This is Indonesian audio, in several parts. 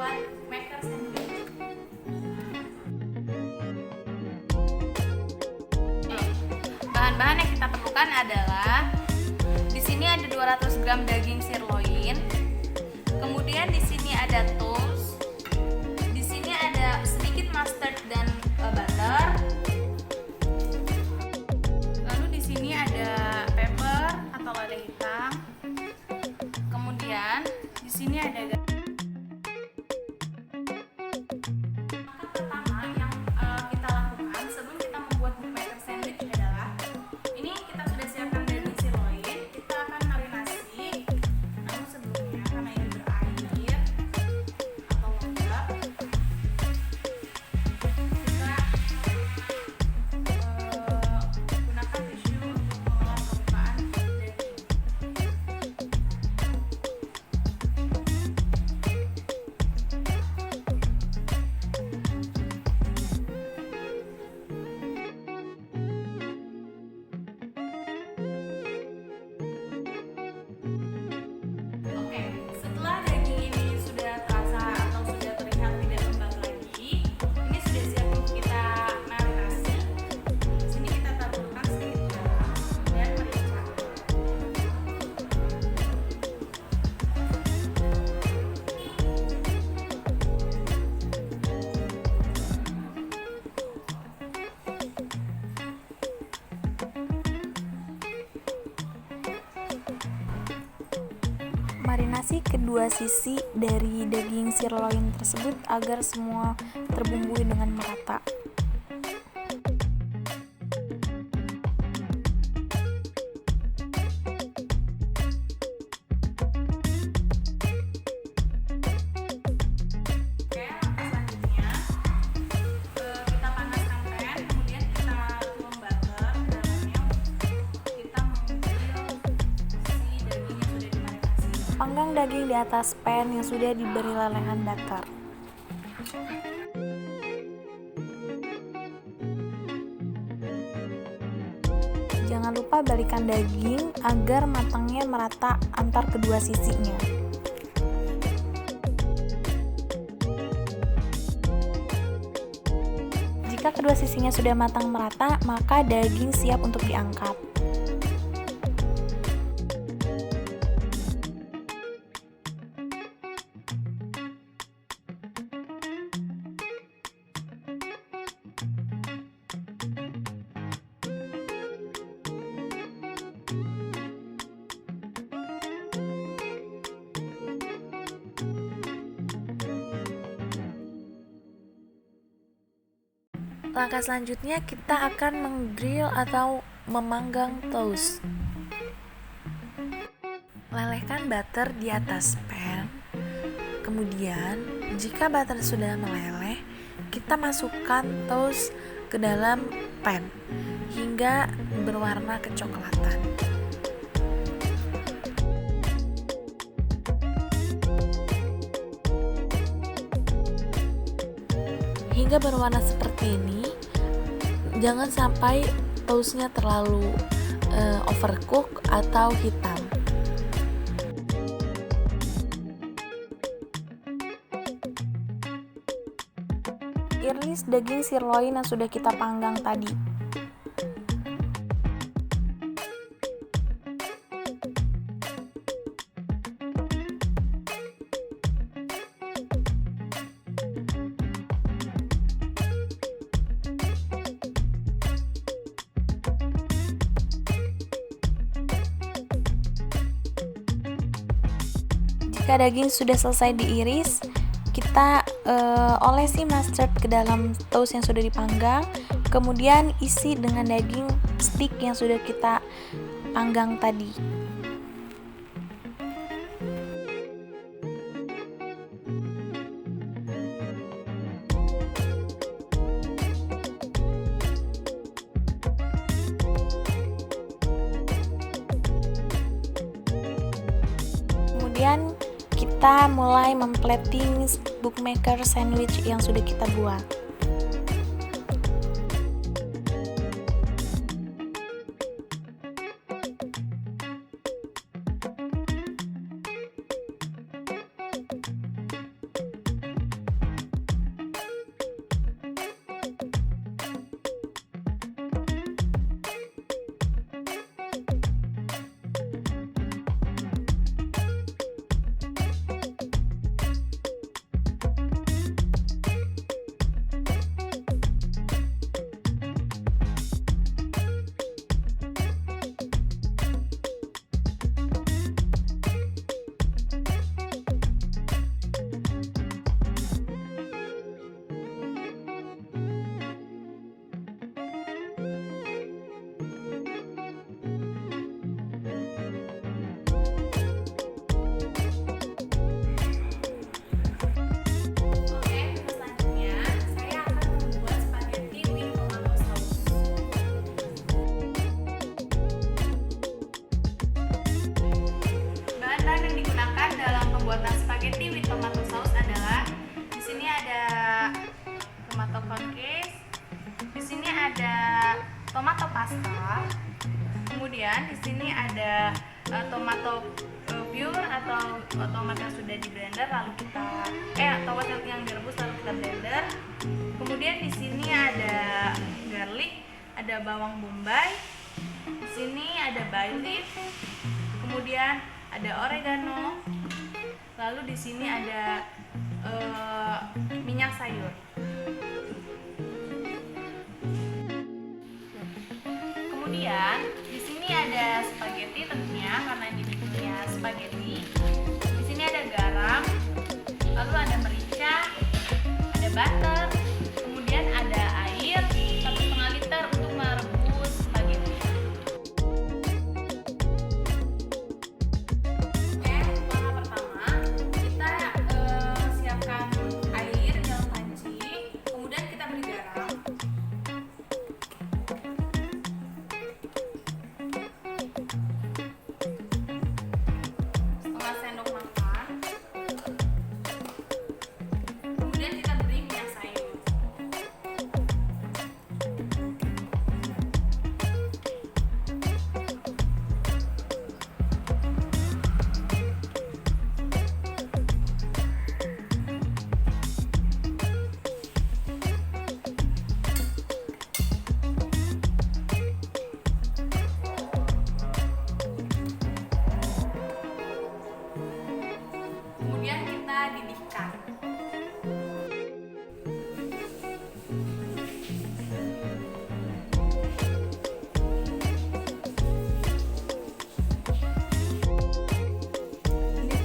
membuat maker sandwich. Bahan-bahan yang kita perlukan adalah di sini ada 200 gram daging sirloin. Kemudian di sini ada toast. Di sini ada sedikit mustard dan butter. Lalu di sini ada pepper atau lada hitam. Kemudian di sini ada pertama yang kita lakukan sebelum kita membuat bookmaker sandwich adalah ini kita sudah siapkan daging sirloin, kita akan marinasi. Namun sebelumnya karena ini berair atau lembab, kita gunakan tisu untuk mengolah permukaan daging. Oke, setelah daging ini sudah terasa atau sudah terlihat tidak lembab lagi, ini sudah siap untuk kita marinasi. Di sini kita taburkan sedikit garam dan merica. Marinasi kedua sisi dari daging sirloin tersebut agar semua terbumbui dengan merata. Oke, langkah selanjutnya kita panaskan pan, kemudian kita tuang butter ke dalamnya. Kita menggrill si daging yang sudah dimarinasi. Panggang daging di atas pan yang sudah diberi lelehan butter. Jangan lupa balikan daging agar matangnya merata antar kedua sisinya. Jika kedua sisinya sudah matang merata, maka daging siap untuk diangkat. Langkah selanjutnya kita akan menggrill atau memanggang toast. Lelehkan butter di atas pan. Kemudian, jika butter sudah meleleh, kita masukkan toast ke dalam pan hingga berwarna kecoklatan. Hingga berwarna seperti ini, jangan sampai toastnya terlalu overcook atau hitam. Iris daging sirloin yang sudah kita panggang tadi. Jika daging sudah selesai diiris, kita olesi mustard ke dalam toast yang sudah dipanggang, kemudian isi dengan daging stick yang sudah kita panggang tadi. Kemudian kita mulai memplating bookmaker sandwich yang sudah kita buat. Kemudian di sini ada tomato pure atau tomat yang sudah di blender lalu kita tomat yang direbus lalu kita blender. Kemudian di sini ada garlic, ada bawang bombay, di sini ada bay leaf, kemudian ada oregano, lalu di sini ada minyak sayur. Kemudian di sini ada spaghetti tentunya karena ini judulnya spaghetti. Di sini ada garam, lalu ada merica, ada butter, kemudian ada air 1,5 liter untuk merebus spaghetti. Langkah pertama kita siapkan air dalam panci, kemudian kita beri garam. Kemudian kita didihkan.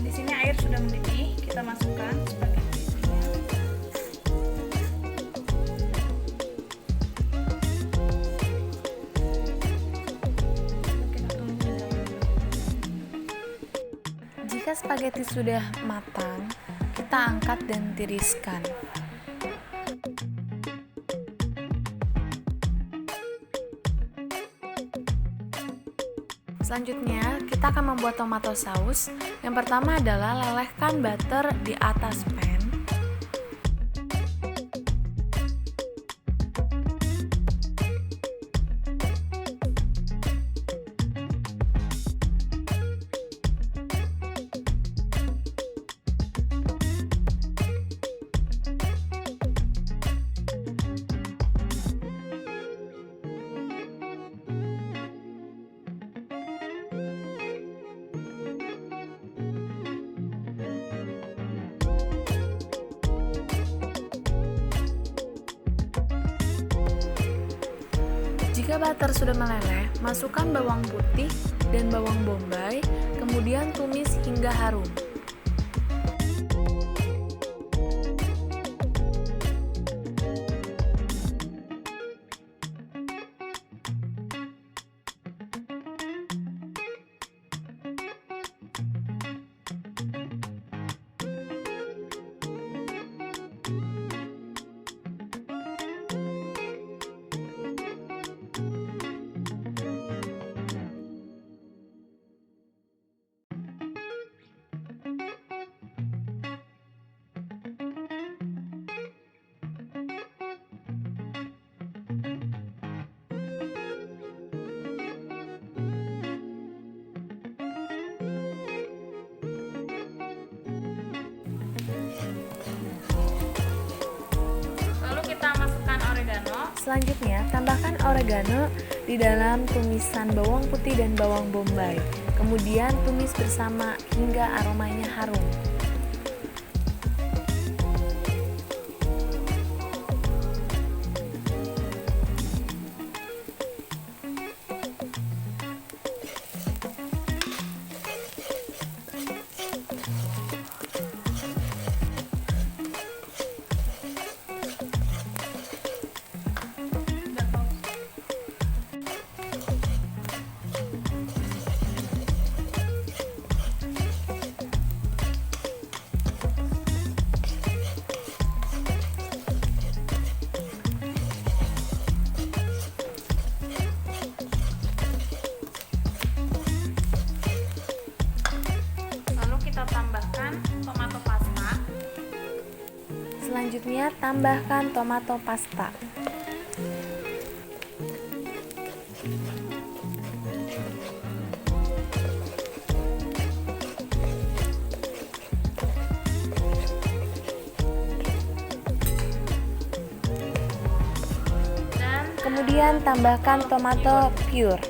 Di sini air sudah mendidih, kita masukkan spaghetti. Jika spaghetti sudah matang, kita angkat dan tiriskan. Selanjutnya, kita akan membuat tomato saus. Yang pertama adalah lelehkan butter di atas pan. Jika butter sudah meleleh, masukkan bawang putih dan bawang bombay, kemudian tumis hingga harum. Selanjutnya, tambahkan oregano di dalam tumisan bawang putih dan bawang bombay. Kemudian tumis bersama hingga aromanya harum. Selanjutnya, tambahkan tomato pasta. Kemudian tambahkan tomato pure.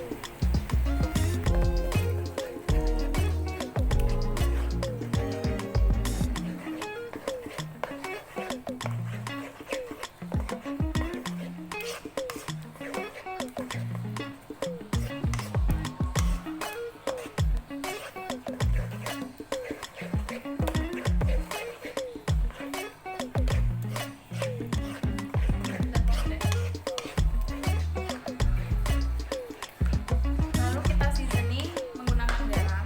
Lalu kita seasoning menggunakan garam.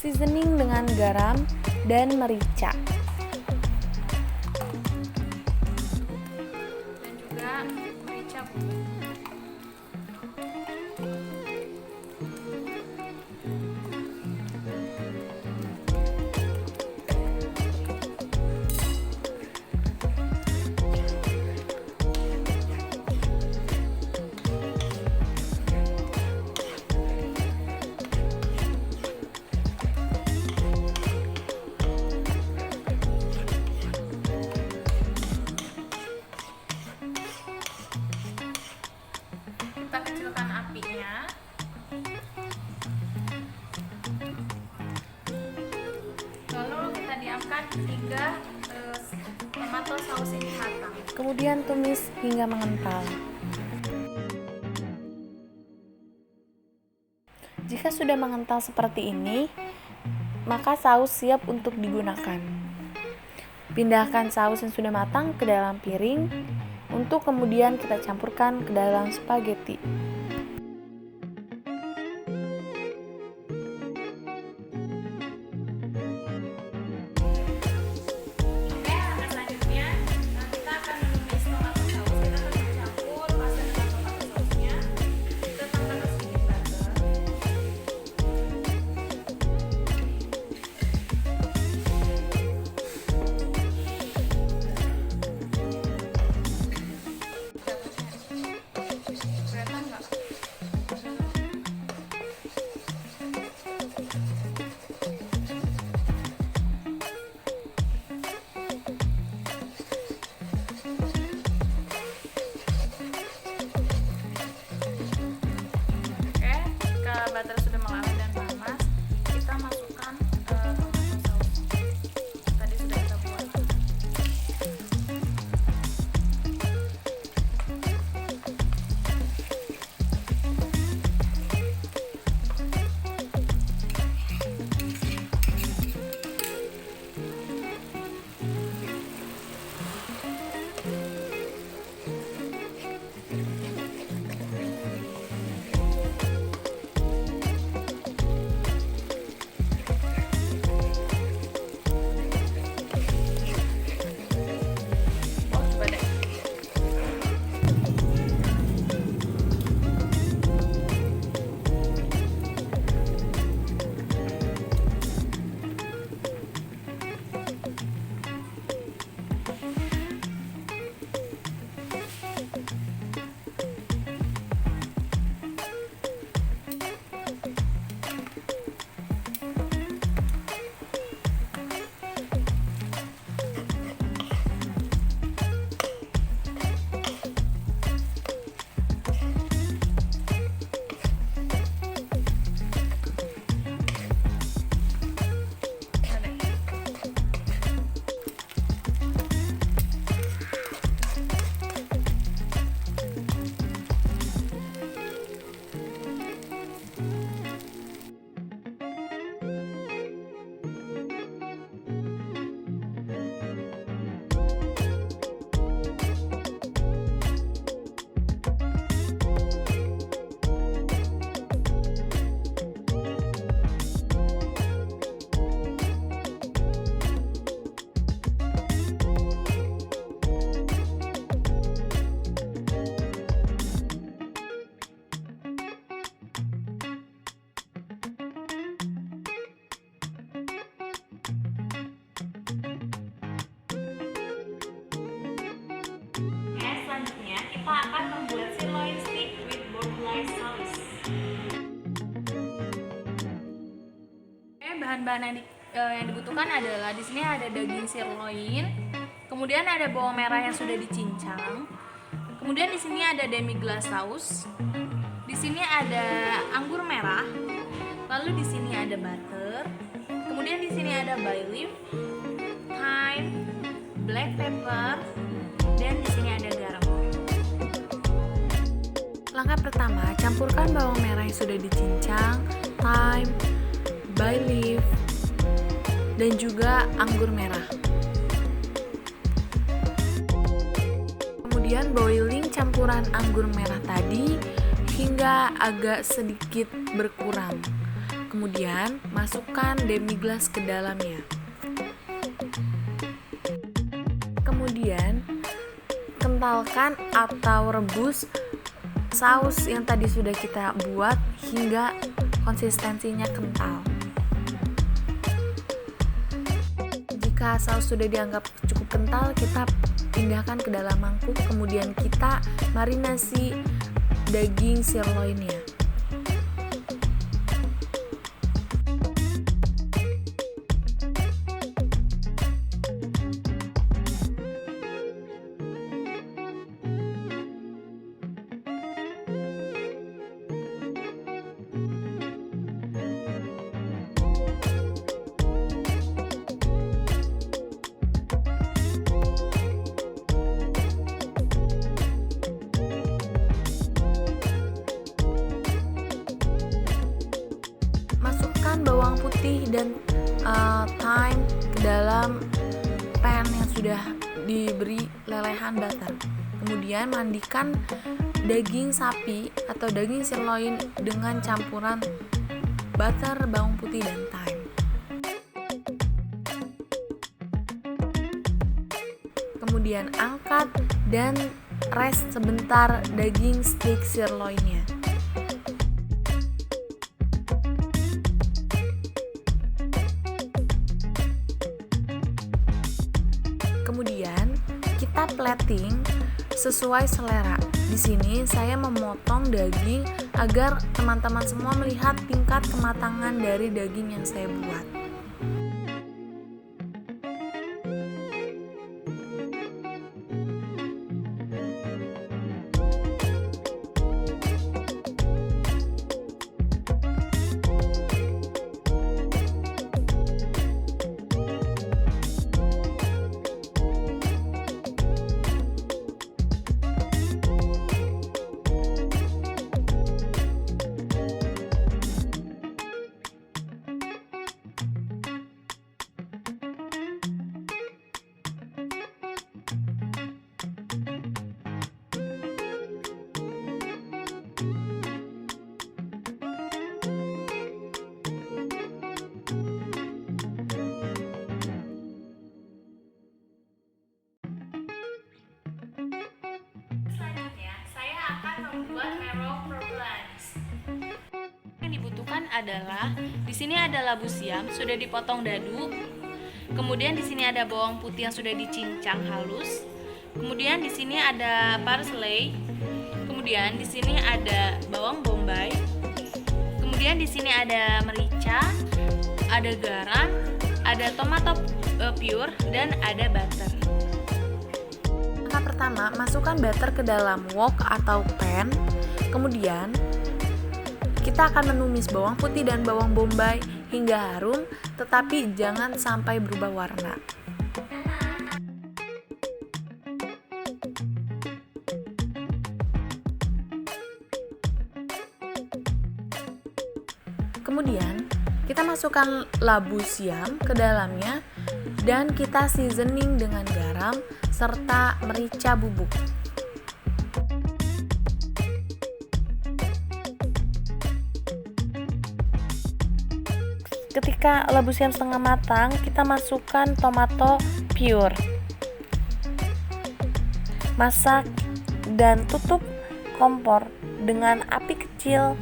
Seasoning dengan garam dan merica. Dan juga merica bubuk. Kita kecilkan apinya. Lalu kita diamkan hingga tomato saus ini matang. Kemudian tumis hingga mengental. Jika sudah mengental seperti ini, maka saus siap untuk digunakan. Pindahkan saus yang sudah matang ke dalam piring untuk kemudian kita campurkan ke dalam spaghetti. Oke, langkah selanjutnya kita akan menumis tomato saus. Kita akan mencampur pasta dengan tomato sausnya. Kita tambahkan sedikit butter. Kelihatan nggak? Oke, jika butter sudah melalap dan panas, kita masukkan tomato saus. Tadi sudah kita buat. Oh, coba deh. Selanjutnya kita akan membuat sirloin steak with bourbon sauce. Bahan-bahan yang yang dibutuhkan adalah di sini ada daging sirloin, kemudian ada bawang merah yang sudah dicincang, kemudian di sini ada demi glace saus, di sini ada anggur merah, lalu di sini ada butter, kemudian di sini ada bay leaf, thyme, black pepper, dan di sini ada garam. Langkah pertama, campurkan bawang merah yang sudah dicincang, thyme, bay leaf, dan juga anggur merah. Kemudian boiling campuran anggur merah tadi hingga agak sedikit berkurang. Kemudian masukkan demi glace ke dalamnya. Kemudian kentalkan atau rebus saus yang tadi sudah kita buat hingga konsistensinya kental. Jika saus sudah dianggap cukup kental, kita pindahkan ke dalam mangkuk, kemudian kita marinasi daging sirloinnya. Bawang putih dan thyme ke dalam pan yang sudah diberi lelehan butter. Kemudian mandikan daging sapi atau daging sirloin dengan campuran butter, bawang putih, dan thyme. Kemudian angkat dan rest sebentar daging steak sirloinnya. Kemudian kita plating sesuai selera. Di sini saya memotong daging agar teman-teman semua melihat tingkat kematangan dari daging yang saya buat. Yang dibutuhkan adalah di sini ada labu siam sudah dipotong dadu, kemudian di sini ada bawang putih yang sudah dicincang halus, kemudian di sini ada parsley, kemudian di sini ada bawang bombay, kemudian di sini ada merica, ada garam, ada tomato pure, dan ada butter. Langkah pertama, masukkan butter ke dalam wok atau pan. Kemudian kita akan menumis bawang putih dan bawang bombay hingga harum, tetapi jangan sampai berubah warna. Kemudian kita masukkan labu siam ke dalamnya dan kita seasoning dengan garam serta merica bubuk. Ketika labu siam setengah matang, kita masukkan tomato pure. Masak dan tutup kompor dengan api kecil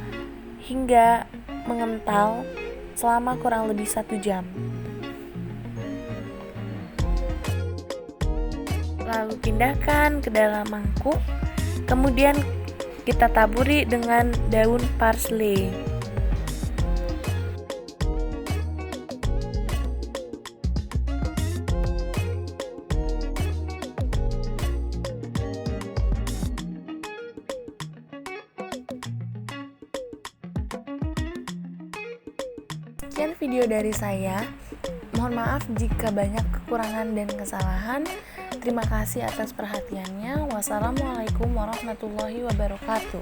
hingga mengental selama kurang lebih 1 jam. Lalu pindahkan ke dalam mangkuk, kemudian kita taburi dengan daun parsley. Sekian video dari saya. Mohon maaf jika banyak kekurangan dan kesalahan. Terima kasih atas perhatiannya. Wassalamualaikum warahmatullahi wabarakatuh.